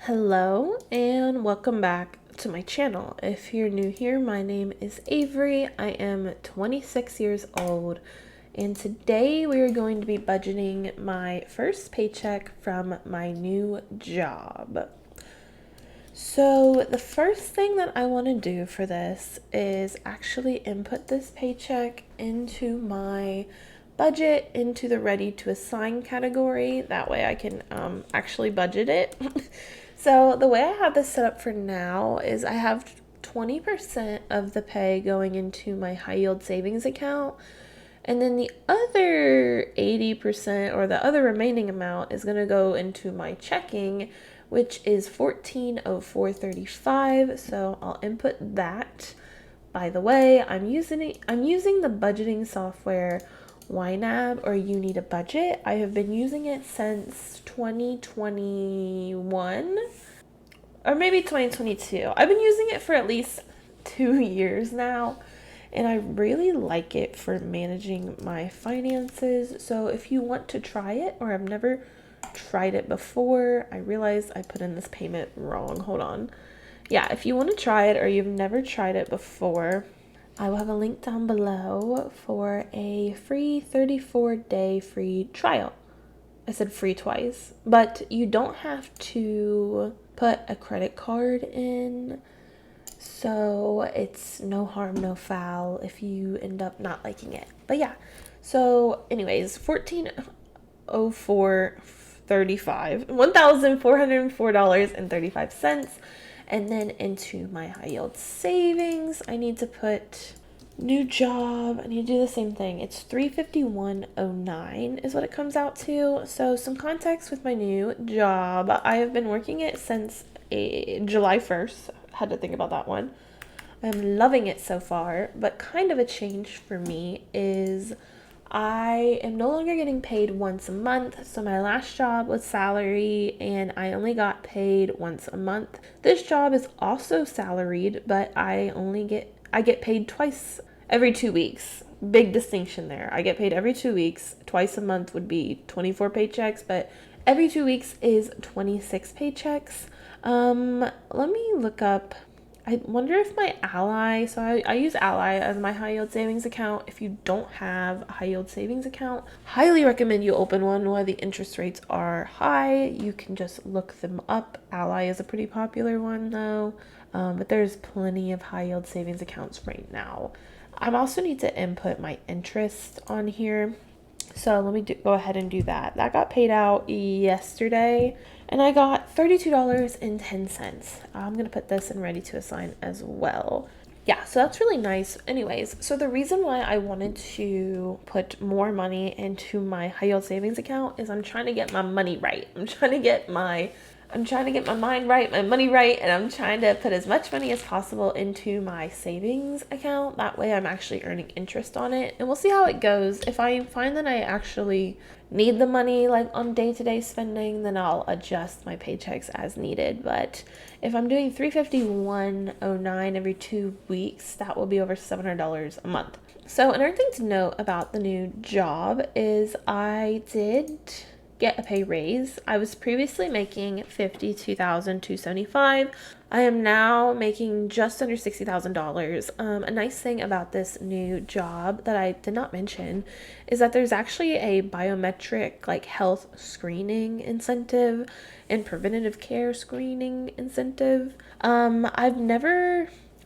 Hello and welcome back to my channel. If you're new here, my name is Avery. I am 26 years old and today we are going to be budgeting my first paycheck from my new job. So the first thing that I want to do for this is actually input this paycheck into my budget, into the ready to assign category. That way I can actually budget it. So the way I have this set up for now is I have 20% of the pay going into my high yield savings account. And then the other 80% or the other remaining amount is going to go into my checking, which is $1404.35. So I'll input that. By the way, I'm using the budgeting software YNAB or You Need a Budget. I have been using it since 2021 or maybe 2022. I've been using it for at least 2 years now. And I really like it for managing my finances. So if you want to try it or I've never tried it before, I realized I put in this payment wrong. Hold on. Yeah, if you want to try it or you've never tried it before, I will have a link down below for a free 34-day free trial. I said free twice, but you don't have to put a credit card in. So it's no harm, no foul if you end up not liking it. But yeah, so anyways, $1,404.35. And then into my high yield savings, I need to put new job. I need to do the same thing. It's $351.09 is what it comes out to. So some context with my new job. I have been working it since July 1st. Had to think about that one. I'm loving it so far, but kind of a change for me is I am no longer getting paid once a month. So my last job was salary and I only got paid once a month. This job is also salaried, but I get paid twice every 2 weeks. Big distinction there. I get paid every 2 weeks. Twice a month would be 24 paychecks, but every 2 weeks is 26 paychecks. Let me look up. I wonder if my Ally, so I use Ally as my high yield savings account. If you don't have a high yield savings account, highly recommend you open one while the interest rates are high. You can just look them up. Ally is a pretty popular one though, but there's plenty of high yield savings accounts right now. I also need to input my interest on here. So let me go ahead and do that. That got paid out yesterday and I got $32.10. I'm going to put this in ready to assign as well. Yeah, so that's really nice. Anyways, so the reason why I wanted to put more money into my high yield savings account is I'm trying to get my money right. I'm trying to get my mind right, my money right, and I'm trying to put as much money as possible into my savings account. That way I'm actually earning interest on it, and we'll see how it goes. If I find that I actually need the money like on day-to-day spending, then I'll adjust my paychecks as needed. But if I'm doing $351.09 every 2 weeks, that will be over $700 a month. So another thing to note about the new job is I did get a pay raise. I was previously making $52,275. I am now making just under $60,000. A nice thing about this new job that I did not mention is that there's actually a biometric like health screening incentive and preventative care screening incentive.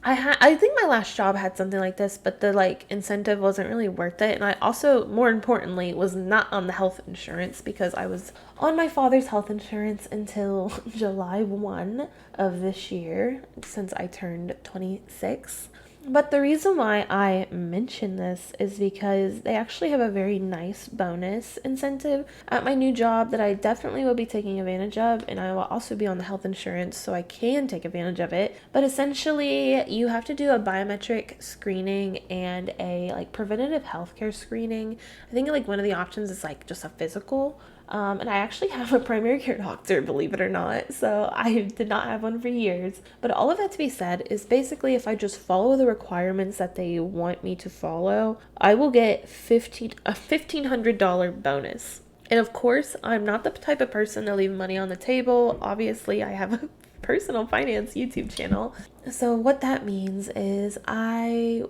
I think my last job had something like this, but the like incentive wasn't really worth it. And I also, more importantly, was not on the health insurance because I was on my father's health insurance until July 1 of this year, since I turned 26. But the reason why I mention this is because they actually have a very nice bonus incentive at my new job that I definitely will be taking advantage of, and I will also be on the health insurance so I can take advantage of it. But essentially, you have to do a biometric screening and a like preventative healthcare screening. I think like one of the options is like just a physical. And I actually have a primary care doctor, believe it or not. So I did not have one for years. But all of that to be said is basically if I just follow the requirements that they want me to follow, I will get a $1,500 bonus. And of course, I'm not the type of person to leave money on the table. Obviously, I have a personal finance YouTube channel. So what that means is I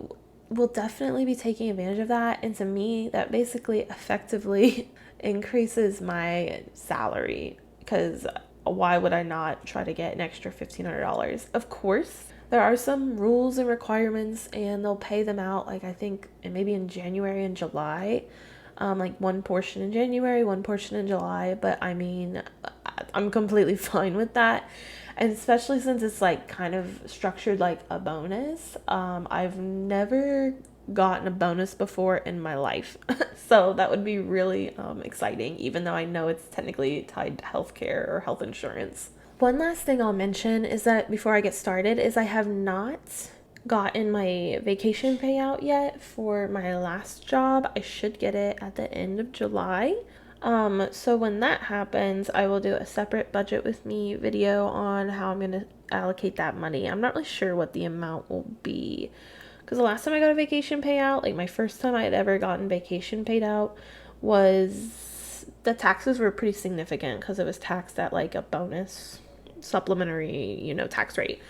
will definitely be taking advantage of that. And to me, that basically effectively increases my salary, because why would I not try to get an extra $1,500? Of course, there are some rules and requirements, and they'll pay them out, like I think maybe in January and July. Like one portion in January, one portion in July. But I mean, I'm completely fine with that. And especially since it's like kind of structured like a bonus. I've never gotten a bonus before in my life. So that would be really exciting, even though I know it's technically tied to healthcare or health insurance. One last thing I'll mention is that before I get started is I have not gotten my vacation payout yet for my last job. I should get it at the end of July. So when that happens, I will do a separate budget with me video on how I'm going to allocate that money. I'm not really sure what the amount will be, because the last time I got a vacation payout, like my first time I had ever gotten vacation paid out, was the taxes were pretty significant because it was taxed at like a bonus supplementary, tax rate.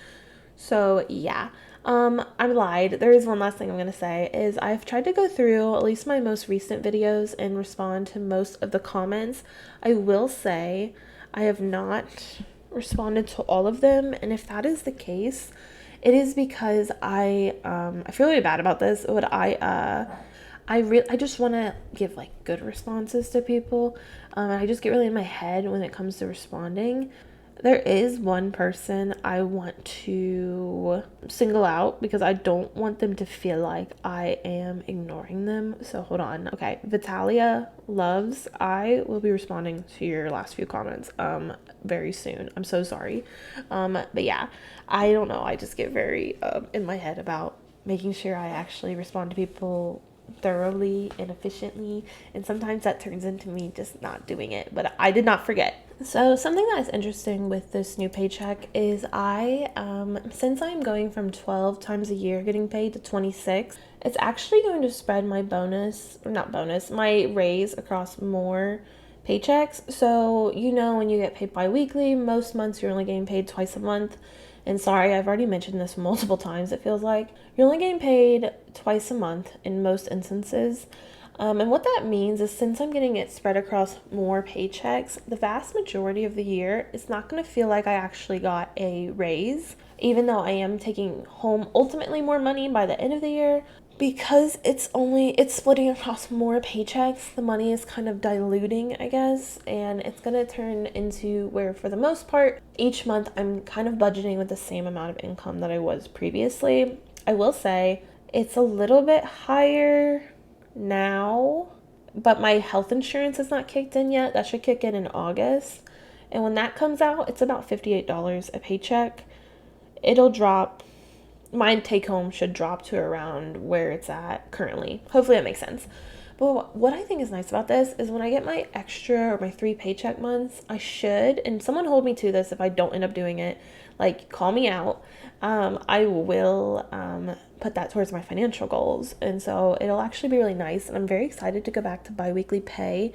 So yeah. I lied. There is one last thing I'm going to say is I've tried to go through at least my most recent videos and respond to most of the comments. I will say I have not responded to all of them. And if that is the case, it is because I feel really bad about this. But I just want to give like good responses to people. And I just get really in my head when it comes to responding. There is one person I want to single out because I don't want them to feel like I am ignoring them. So hold on. Okay, Vitalia Loves, I will be responding to your last few comments very soon. I'm so sorry. But yeah, I don't know. I just get very in my head about making sure I actually respond to people thoroughly and efficiently, and sometimes that turns into me just not doing it, but I did not forget. So something that is interesting with this new paycheck is I since I'm going from 12 times a year getting paid to 26, it's actually going to spread my my raise across more paychecks. So when you get paid bi-weekly, most months you're only getting paid twice a month. And sorry, I've already mentioned this multiple times, it feels like. You're only getting paid twice a month in most instances. And what that means is since I'm getting it spread across more paychecks, the vast majority of the year, it's not going to feel like I actually got a raise, even though I am taking home ultimately more money by the end of the year. Because it's splitting across more paychecks, the money is kind of diluting, I guess, and it's going to turn into where, for the most part, each month I'm kind of budgeting with the same amount of income that I was previously. I will say it's a little bit higher now, but my health insurance has not kicked in yet. That should kick in August, and when that comes out, it's about $58 a paycheck. It'll drop. My take home should drop to around where it's at currently. Hopefully that makes sense. But what I think is nice about this is when I get my extra or my 3 paycheck months, I should, and someone hold me to this if I don't end up doing it, like call me out. I will put that towards my financial goals. And so it'll actually be really nice. And I'm very excited to go back to bi-weekly pay,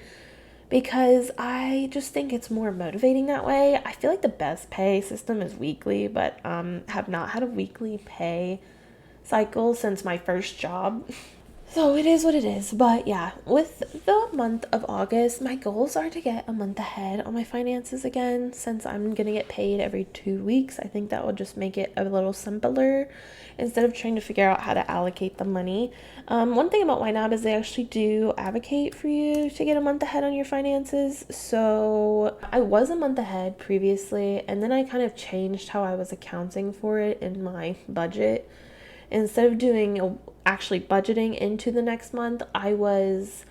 because I just think it's more motivating that way. I feel like the best pay system is weekly, but have not had a weekly pay cycle since my first job. So it is what it is. But yeah, with the month of August, my goals are to get a month ahead on my finances again. Since I'm going to get paid every 2 weeks, I think that will just make it a little simpler instead of trying to figure out how to allocate the money. One thing about YNAB is they actually do advocate for you to get a month ahead on your finances. So I was a month ahead previously, and then I kind of changed how I was accounting for it in my budget. Instead of actually budgeting into the next month, I was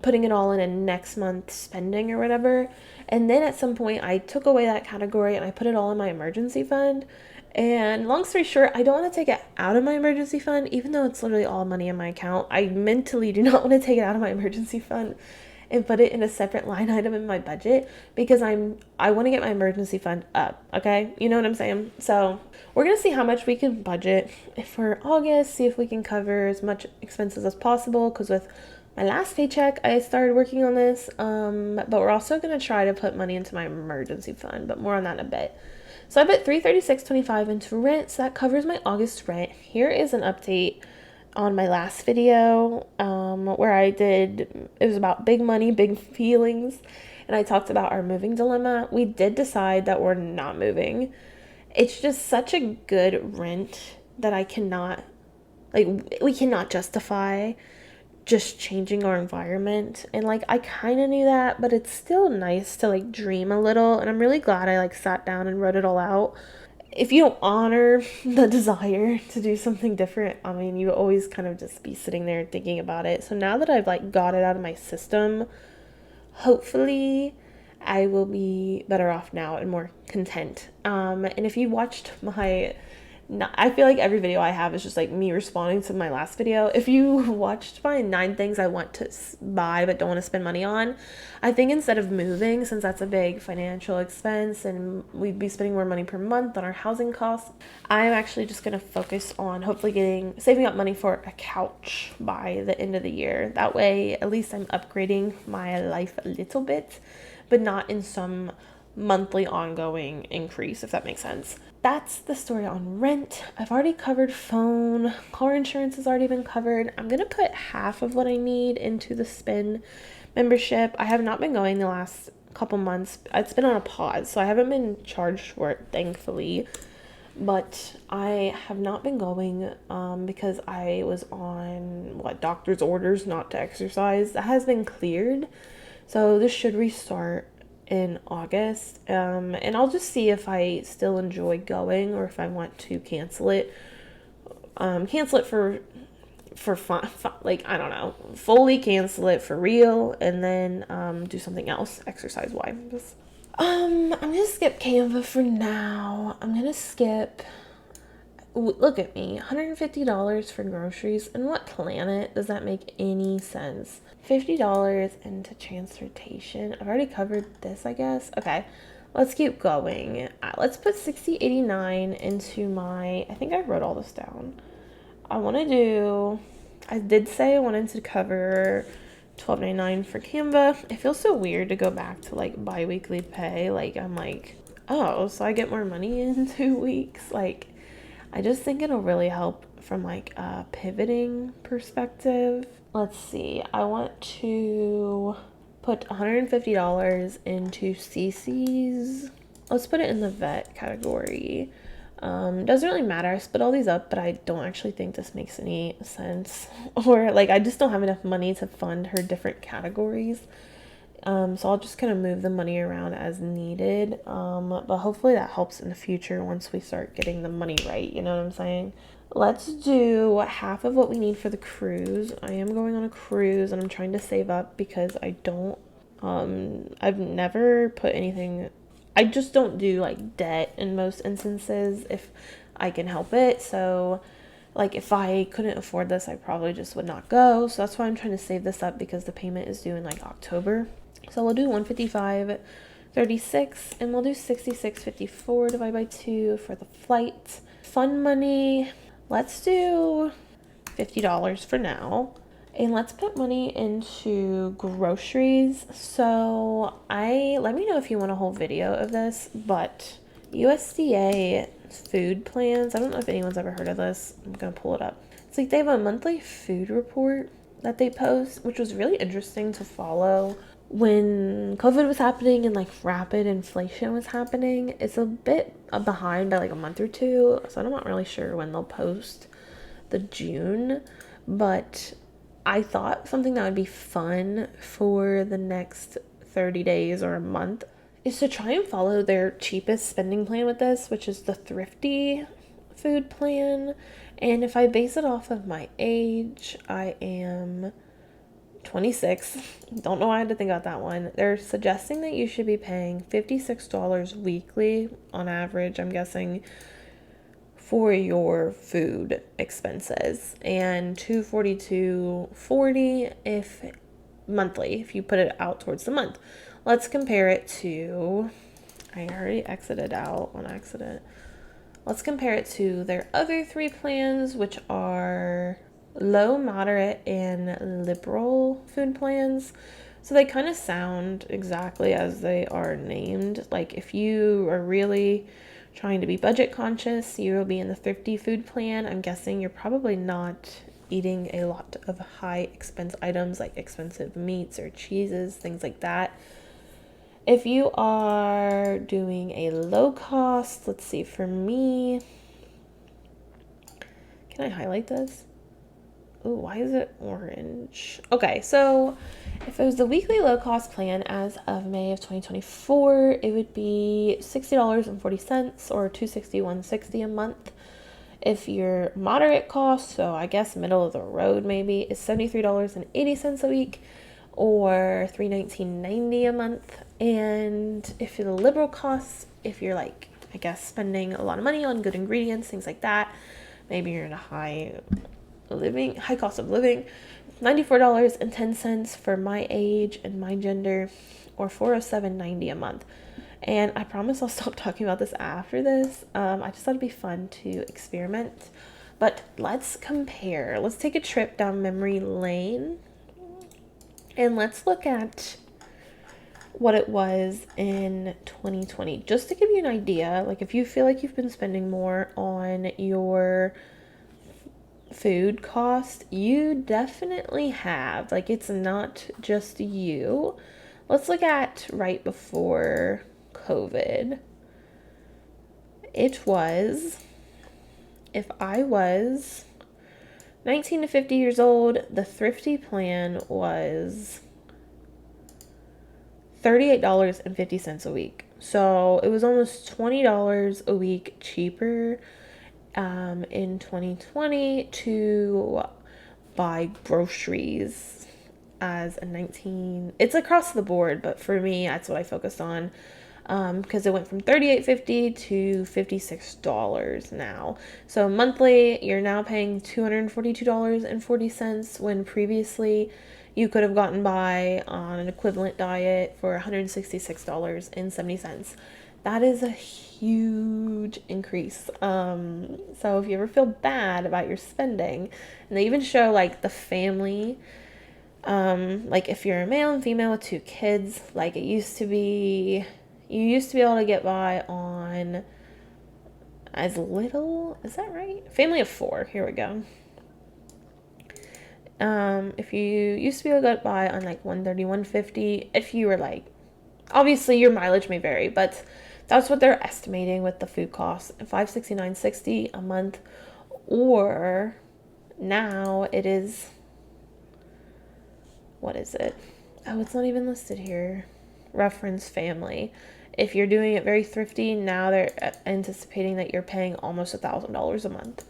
putting it all in a next month spending or whatever. And then at some point I took away that category and I put it all in my emergency fund. And long story short, I don't want to take it out of my emergency fund, even though it's literally all money in my account. I mentally do not want to take it out of my emergency fund and put it in a separate line item in my budget, because I want to get my emergency fund up, okay? You know what I'm saying? So we're going to see how much we can budget for August, see if we can cover as much expenses as possible, because with my last paycheck, I started working on this, but we're also going to try to put money into my emergency fund, but more on that in a bit. So I put $336.25 into rent, so that covers my August rent. Here is an update on my last video, where it was about big money, big feelings, and I talked about our moving dilemma. We did decide that we're not moving. It's just such a good rent that we cannot justify just changing our environment. And like, I kind of knew that, but it's still nice to like dream a little. And I'm really glad I like sat down and wrote it all out. If you don't honor the desire to do something different, I mean, you always kind of just be sitting there thinking about it. So now that I've like got it out of my system, hopefully I will be better off now and more content. And if you watched I feel like every video I have is just like me responding to my last video. If you watched my 9 things I want to buy but don't want to spend money on, I think instead of moving, since that's a big financial expense and we'd be spending more money per month on our housing costs, I'm actually just going to focus on hopefully saving up money for a couch by the end of the year. That way, at least I'm upgrading my life a little bit, but not in some monthly ongoing increase, if that makes sense. That's the story on rent. I've already covered phone. Car insurance has already been covered. I'm gonna put half of what I need into the spin membership. I have not been going the last couple months. It's been on a pause, so I haven't been charged for it, thankfully. But I have not been going because I was on doctor's orders not to exercise. That has been cleared, so this should restart in August, and I'll just see if I still enjoy going or if I want to cancel it for fun, like, I don't know, fully cancel it for real, and then do something else exercise wise. I'm gonna skip Canva for now. I'm gonna skip, look at me, $150 for groceries. And what planet does that make any sense? $50 into transportation. I've already covered this, I guess. Okay, let's keep going. Let's put $60.89 into my, I think I wrote all this down. I did say I wanted to cover $12.99 for Canva. It feels so weird to go back to like bi-weekly pay. Like, I'm like, oh, so I get more money in 2 weeks. Like, I just think it'll really help from like a pivoting perspective. Let's see. I want to put $150 into CC's. Let's put it in the vet category. Doesn't really matter. I split all these up, but I don't actually think this makes any sense. Or like, I just don't have enough money to fund her different categories. So I'll just kind of move the money around as needed. But hopefully that helps in the future once we start getting the money right. You know what I'm saying? Let's do half of what we need for the cruise. I am going on a cruise and I'm trying to save up because I've never put anything, I just don't do like debt in most instances if I can help it. So like, if I couldn't afford this, I probably just would not go. So that's why I'm trying to save this up, because the payment is due in like October. So we'll do 155.36 and we'll do 66.54 divided by 2 for the flight. Fun money. Let's do $50 for now. And let's put money into groceries. So let me know if you want a whole video of this, but USDA food plans, I don't know if anyone's ever heard of this. I'm gonna pull it up. It's like they have a monthly food report that they post, which was really interesting to follow when COVID was happening and like rapid inflation was happening. It's a bit behind by like a month or two, so I'm not really sure when they'll post the June, but I thought something that would be fun for the next 30 days or a month is to try and follow their cheapest spending plan with this, which is the thrifty food plan. And if I base it off of my age, I am 26. Don't know why I had to think about that one. They're suggesting that you should be paying $56 weekly on average, I'm guessing, for your food expenses, and $242.40 if monthly, if you put it out towards the month. Let's compare it to, I already exited out on accident. Let's compare it to their other 3 plans, which are low, moderate, and liberal food plans. So they kind of sound exactly as they are named. Like if you are really trying to be budget conscious, you will be in the thrifty food plan. I'm guessing you're probably not eating a lot of high expense items like expensive meats or cheeses, things like that. If you are doing a low cost, let's see, for me, can I highlight this? Oh, why is it orange? Okay, so if it was the weekly low cost plan as of May of 2024, it would be $60.40 or $261.60 a month. If your moderate cost, so I guess middle of the road maybe, is $73.80 a week or $319.90 a month. And if you're the liberal costs, if you're like, I guess, spending a lot of money on good ingredients, things like that, maybe you're in a high cost of living, $94.10 for my age and my gender, or $407.90 a month. And I promise I'll stop talking about this after this. I just thought it'd be fun to experiment. But let's compare. Let's take a trip down memory lane and let's look at what it was in 2020, just to give you an idea. Like if you feel like you've been spending more on your food cost, you definitely have. Like it's not just you. Let's look at right before COVID. It was, if I was 19 to 50 years old, the thrifty plan was $38.50 a week. So it was almost $20 a week cheaper in 2020 to buy groceries as a 19. It's across the board, but for me, that's what I focused on. Because it went from $38.50 to $56 now. So monthly, you're now paying $242.40 when previously you could have gotten by on an equivalent diet for $166.70. That is a huge increase. So if you ever feel bad about your spending, and they even show like the family, like if you're a male and female with 2 kids, like you used to be able to get by on as little, is that right? Family of 4, here we go. If you used to be able to get by on like $130, $150, if you were like, obviously your mileage may vary, but that's what they're estimating with the food costs, $569.60 a month, or now it is, what is it? Oh, it's not even listed here. Reference family. If you're doing it very thrifty, now they're anticipating that you're paying almost $1,000 a month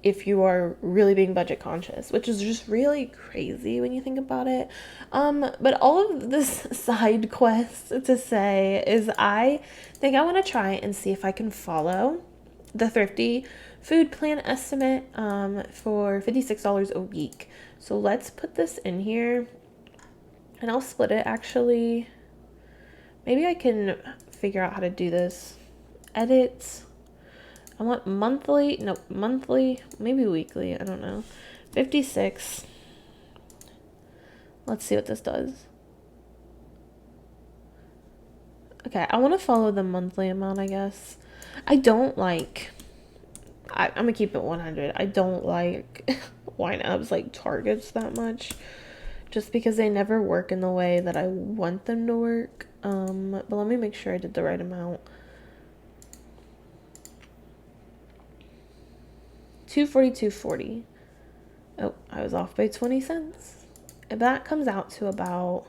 if you are really being budget conscious, which is just really crazy when you think about it. But all of this side quest to say is I think I want to try and see if I can follow the thrifty food plan estimate for $56 a week. So let's put this in here and I'll split it actually. Maybe I can figure out how to do this. Edit. I want monthly, maybe weekly, I don't know. 56. Let's see what this does. Okay, I want to follow the monthly amount, I guess. I don't like, I'm going to keep it 100. I don't like YNAB's like targets that much, just because they never work in the way that I want them to work. But let me make sure I did the right amount. $242.40. Oh, I was off by 20 cents. And that comes out to about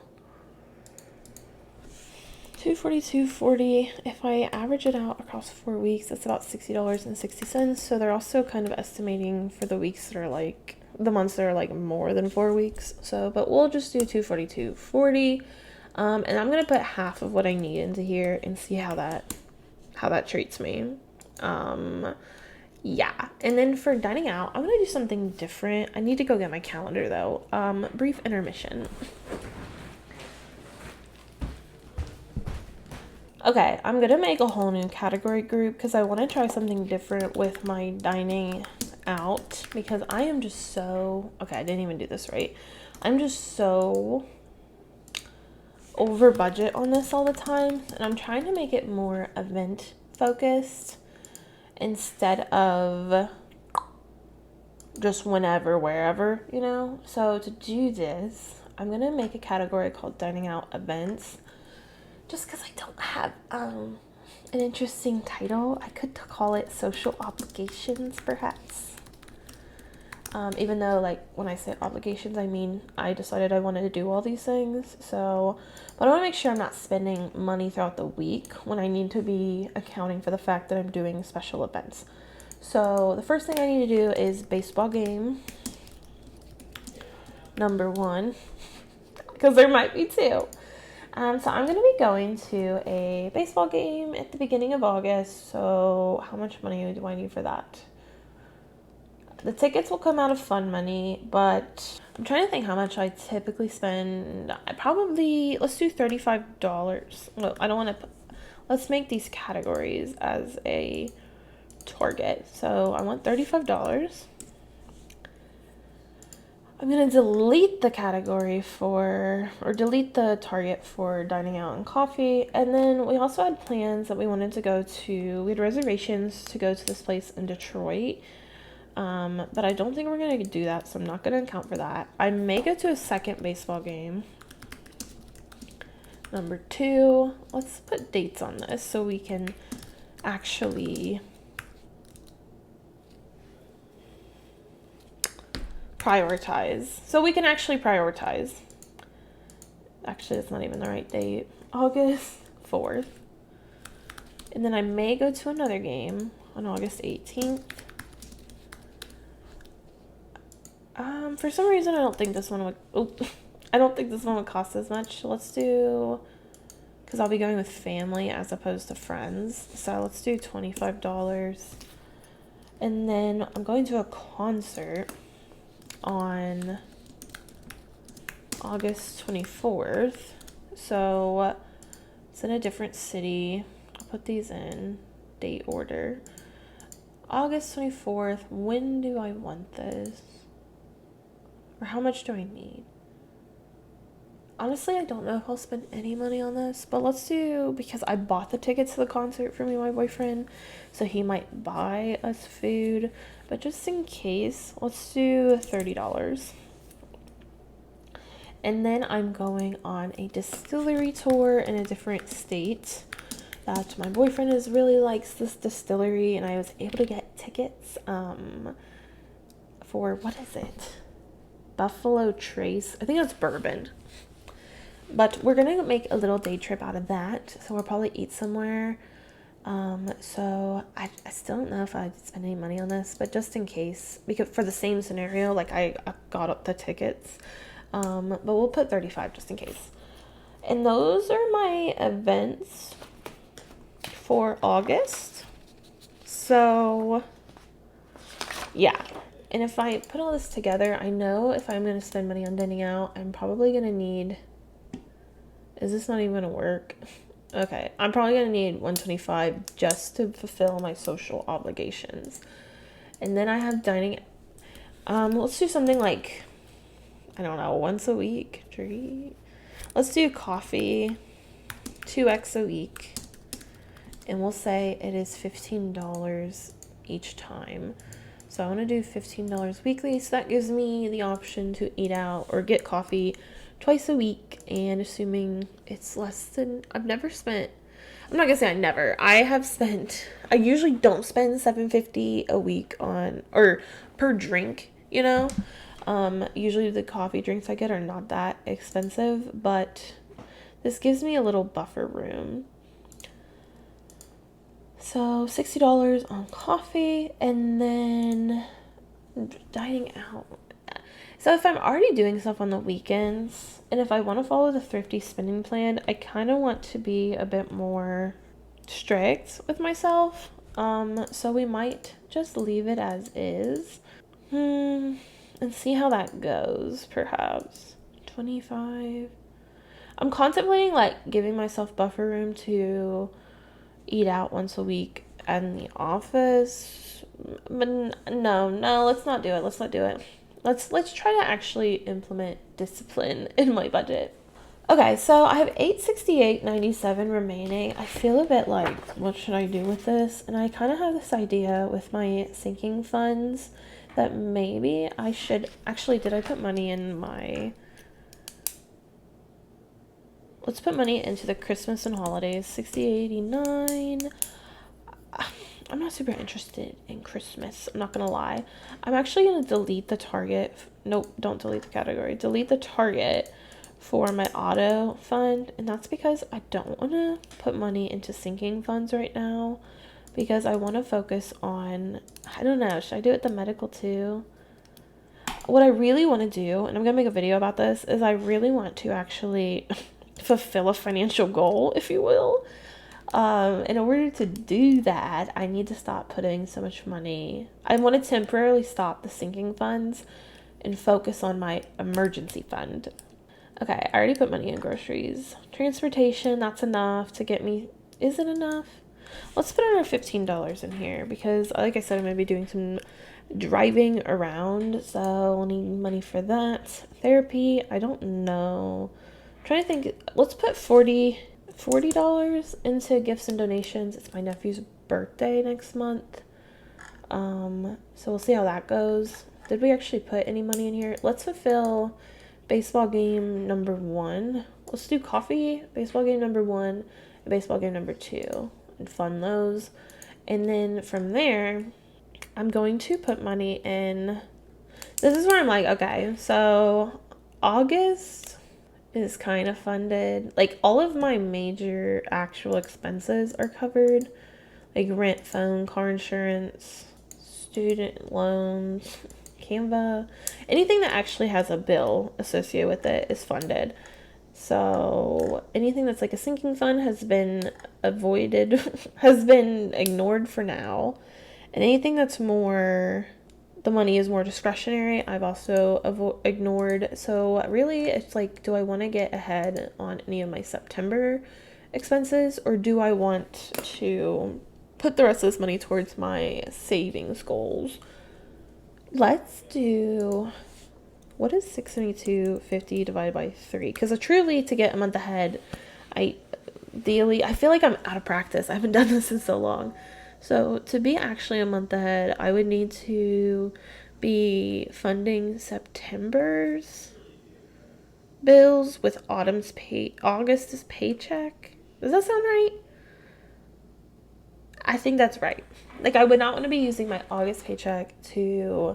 $242.40. If I average it out across 4 weeks, that's about $60.60. So they're also kind of estimating for the weeks that are like the months that are like more than 4 weeks. So, but we'll just do $242.40. And I'm gonna put half of what I need into here and see how that treats me. Yeah, and then for dining out, I'm gonna do something different. I need to go get my calendar though. Brief intermission. Okay, I'm gonna make a whole new category group because I want to try something different with my dining out because I am just so, okay, I didn't even do this right. I'm just so over budget on this all the time, and I'm trying to make it more event focused instead of just whenever, wherever, you know? So to do this, I'm gonna make a category called dining out events, just because I don't have an interesting title. I could call it social obligations, perhaps. Even though, like, when I say obligations, I mean I decided I wanted to do all these things. So, but I want to make sure I'm not spending money throughout the week when I need to be accounting for the fact that I'm doing special events. So the first thing I need to do is baseball game number 1, because there might be 2. So I'm going to be going to a baseball game at the beginning of August. So how much money do I need for that? The tickets will come out of fund money, but I'm trying to think how much I typically spend. Let's do $35. Well, I don't want to, let's make these categories as a target. So I want $35. I'm going to delete the category delete the target for dining out and coffee. And then we also had plans that we wanted to go to, we had reservations to go to this place in Detroit. But I don't think we're going to do that, so I'm not going to account for that. I may go to a second baseball game. Number 2, let's put dates on this so we can actually prioritize. Actually, that's not even the right date. August 4th. And then I may go to another game on August 18th. For some reason, I don't think this one would cost as much. Let's do, because I'll be going with family as opposed to friends. So let's do $25. And then I'm going to a concert on August 24th. So it's in a different city. I'll put these in date order. August 24th. When do I want this? Or how much do I need? Honestly, I don't know if I'll spend any money on this, but let's do, because I bought the tickets to the concert for me and my boyfriend, so he might buy us food, but just in case, let's do $30. And then I'm going on a distillery tour in a different state that my boyfriend really likes this distillery, and I was able to get tickets for, what is it? Buffalo Trace. I think it's bourbon. But we're going to make a little day trip out of that. So we'll probably eat somewhere. So I still don't know if I'd spend any money on this. But just in case. Because for the same scenario, like I got up the tickets. But we'll put $35 just in case. And those are my events for August. So yeah. And if I put all this together, I know if I'm going to spend money on dining out, I'm probably going to need, is this not even going to work? Okay, I'm probably going to need $125 just to fulfill my social obligations. And then I have dining, let's do something like, I don't know, once a week treat. Let's do coffee 2x a week. And we'll say it is $15 each time. So I want to do $15 weekly, so that gives me the option to eat out or get coffee twice a week, and assuming it's less than, I'm not going to say I usually don't spend $7.50 a week on, or per drink, you know. Usually the coffee drinks I get are not that expensive, but this gives me a little buffer room. So $60 on coffee, and then dining out. So if I'm already doing stuff on the weekends, and if I want to follow the thrifty spending plan, I kind of want to be a bit more strict with myself. So we might just leave it as is. And see how that goes, perhaps. 25. I'm contemplating like giving myself buffer room to eat out once a week and the office. But no, let's not do it. Let's not do it. Let's try to actually implement discipline in my budget. Okay, so I have $868.97 remaining. I feel a bit like, what should I do with this? And I kind of have this idea with my sinking funds that maybe I should actually, did I put money in my, let's put money into the Christmas and holidays, 6089. I'm not super interested in Christmas, I'm not gonna lie. I'm actually gonna delete the target. Nope, don't delete the category. Delete the target for my auto fund, and that's because I don't want to put money into sinking funds right now, because I want to focus on, I don't know, should I do it the medical too? What I really want to do, and I'm gonna make a video about this, is I really want to actually fulfill a financial goal, if you will. In order to do that, I need to stop putting so much money. I want to temporarily stop the sinking funds and focus on my emergency fund. Okay, I already put money in groceries. Transportation, that's enough to get me. Is it enough? Let's put another $15 in here because, like I said, I'm going to be doing some driving around, so I'll need money for that. Therapy, I don't know. I'm trying to think. Let's put $40 into gifts and donations. It's my nephew's birthday next month. So we'll see how that goes. Did we actually put any money in here? Let's fulfill baseball game number 1. Let's do coffee, baseball game number 1, and baseball game number 2, and fund those. And then from there, I'm going to put money in. This is where I'm like, okay, so August is kind of funded. Like, all of my major actual expenses are covered, like rent, phone, car insurance, student loans, Canva, anything that actually has a bill associated with it is funded. So anything that's like a sinking fund has been avoided, has been ignored for now. And anything that's more, the money is more discretionary, I've also ignored. So really, it's like, do I want to get ahead on any of my September expenses, or do I want to put the rest of this money towards my savings goals? Let's do, what is 672.50 divided by 3? Because truly, to get a month ahead, I feel like I'm out of practice. I haven't done this in so long. So to be actually a month ahead, I would need to be funding September's bills with August's paycheck. Does that sound right? I think that's right. Like, I would not want to be using my August paycheck to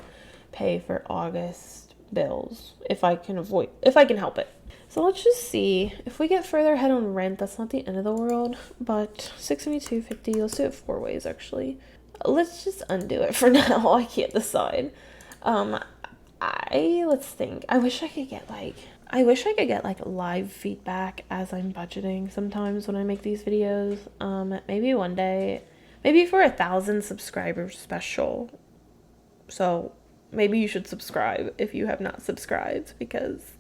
pay for August bills if I can help it. So let's just see if we get further ahead on rent. That's not the end of the world, but 672.50. Let's do it 4 ways actually. Let's just undo it for now. I can't decide. Let's think. I wish I could get like live feedback as I'm budgeting sometimes when I make these videos. Maybe one day, maybe for 1,000 subscribers special. So maybe you should subscribe if you have not subscribed, because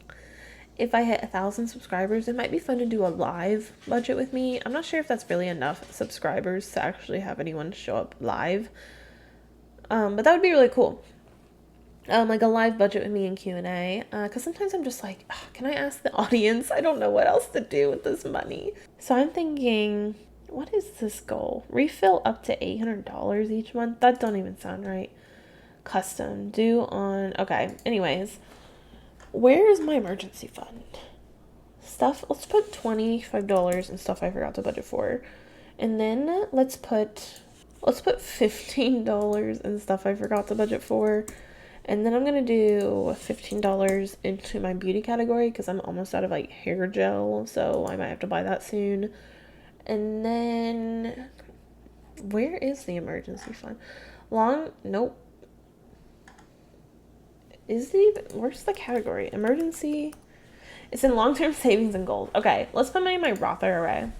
if I hit 1,000 subscribers, it might be fun to do a live budget with me. I'm not sure if that's really enough subscribers to actually have anyone show up live. But that would be really cool. Like a live budget with me in Q&A. Because sometimes I'm just like, can I ask the audience? I don't know what else to do with this money. So I'm thinking, what is this goal? Refill up to $800 each month? That don't even sound right. Custom, due on, okay. Anyways, where is my emergency fund? Stuff, let's put $25 in stuff I forgot to budget for. And then let's put $15 in stuff I forgot to budget for. And then I'm going to do $15 into my beauty category because I'm almost out of like hair gel. So I might have to buy that soon. And then where is the emergency fund? Nope. Where's the category? Emergency. It's in long-term savings and gold. Okay, let's put money in my Roth IRA.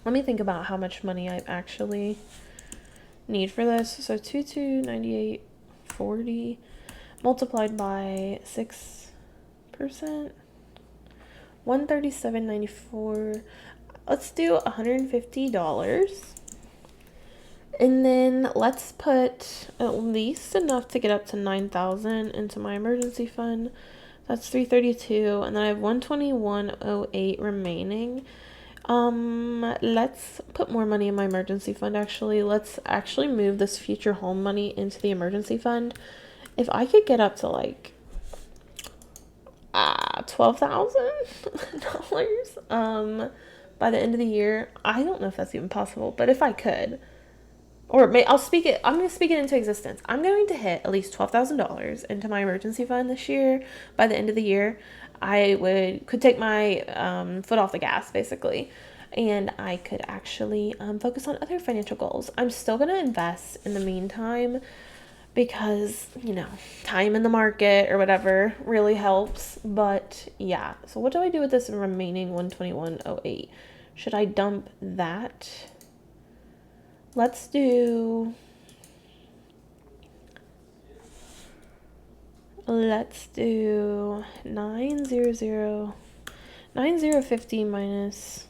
Let me think about how much money I actually need for this. So 2298.40 multiplied by 6%, 137.94. Let's do $150 and then let's put at least enough to get up to 9,000 into my emergency fund. That's 332, and then I have 121.08 remaining. Let's put more money in my emergency fund. Actually, let's actually move this future home money into the emergency fund. If I could get up to like $12,000 by the end of the year, I don't know if that's even possible, but if I could, or I'm going to speak it into existence. I'm going to hit at least $12,000 into my emergency fund this year. By the end of the year, I could take my foot off the gas, basically, and I could actually focus on other financial goals. I'm still going to invest in the meantime because, you know, time in the market or whatever really helps. But yeah, so what do I do with this remaining 121.08? Should I dump that? Let's do 9050 minus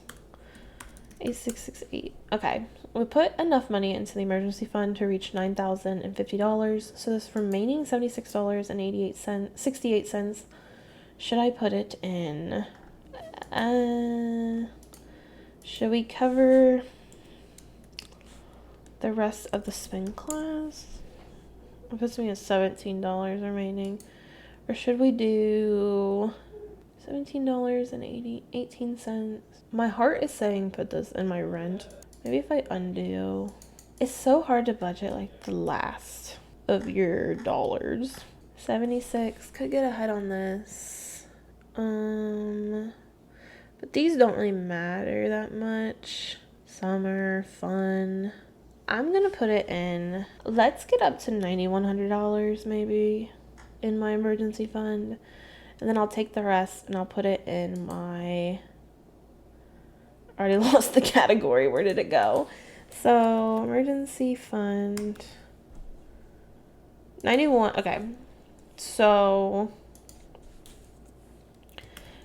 8668. Okay, we put enough money into the emergency fund to reach $9,050. So this remaining $76.68, should I put it in? Should we cover the rest of the spin class? It puts me at $17 remaining. Or should we do $17.18? My heart is saying put this in my rent. Maybe if I undo. It's so hard to budget like the last of your dollars. 76, could get ahead on this. But these don't really matter that much. Summer, fun. I'm gonna put it in, let's get up to $9,100 maybe in my emergency fund, and then I'll take the rest and I'll put it in my, I already lost the category, where did it go? So emergency fund 91. Okay, so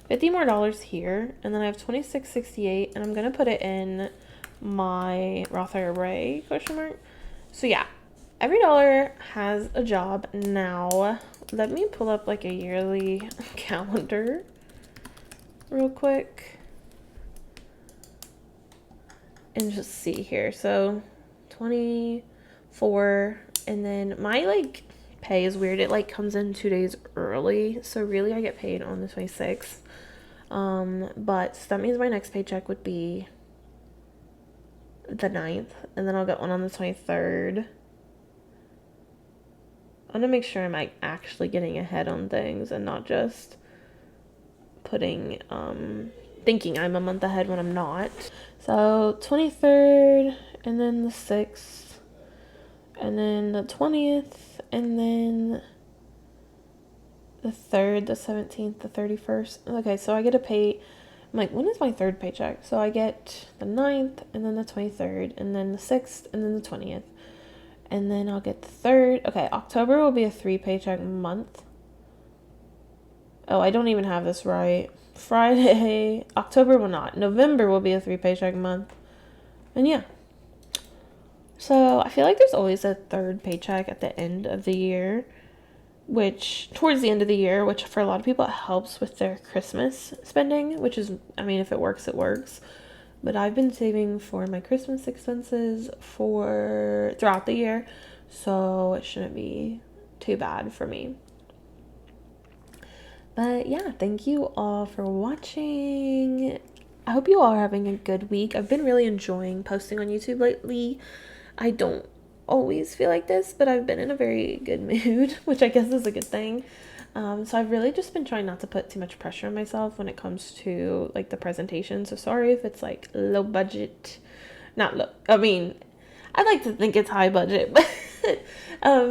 $50 more here, and then I have $26.68, and I'm gonna put it in my Roth IRA question mark. So yeah, every dollar has a job. Now let me pull up like a yearly calendar real quick and just see here. So 24, and then my like pay is weird, it like comes in 2 days early, so really I get paid on the 26th. But so that means my next paycheck would be the 9th, and then I'll get one on the 23rd. I want to make sure I'm like actually getting ahead on things and not just putting thinking I'm a month ahead when I'm not. So 23rd, and then the 6th, and then the 20th, and then the 3rd, the 17th, the 31st. Okay, so I get a pay. I'm like, when is my third paycheck? So I get the 9th, and then the 23rd, and then the 6th, and then the 20th. And then I'll get the 3rd. Okay, October will be a 3 paycheck month. Oh, I don't even have this right. Friday, October will not. November will be a 3 paycheck month. And yeah. So I feel like there's always a 3rd paycheck at the end of the year, which towards the end of the year, which for a lot of people it helps with their Christmas spending, which is, I mean, if it works, it works. But I've been saving for my Christmas expenses throughout the year, so it shouldn't be too bad for me. But yeah, thank you all for watching. I hope you all are having a good week. I've been really enjoying posting on YouTube lately. I don't always feel like this, but I've been in a very good mood, which I guess is a good thing. So I've really just been trying not to put too much pressure on myself when it comes to like the presentation. So sorry if it's like low budget, not low. I mean, I like to think it's high budget, but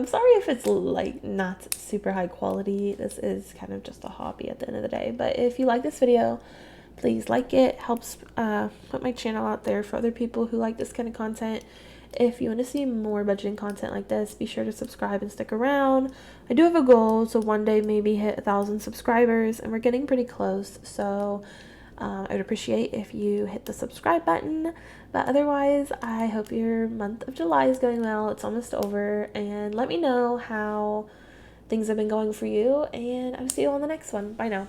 sorry if it's like not super high quality. This is kind of just a hobby at the end of the day. But if you like this video, please like it. Helps put my channel out there for other people who like this kind of content. If you want to see more budgeting content like this, be sure to subscribe and stick around. I do have a goal to one day maybe hit 1,000 subscribers, and we're getting pretty close. So I would appreciate if you hit the subscribe button. But otherwise, I hope your month of July is going well. It's almost over. And let me know how things have been going for you. And I'll see you on the next one. Bye now.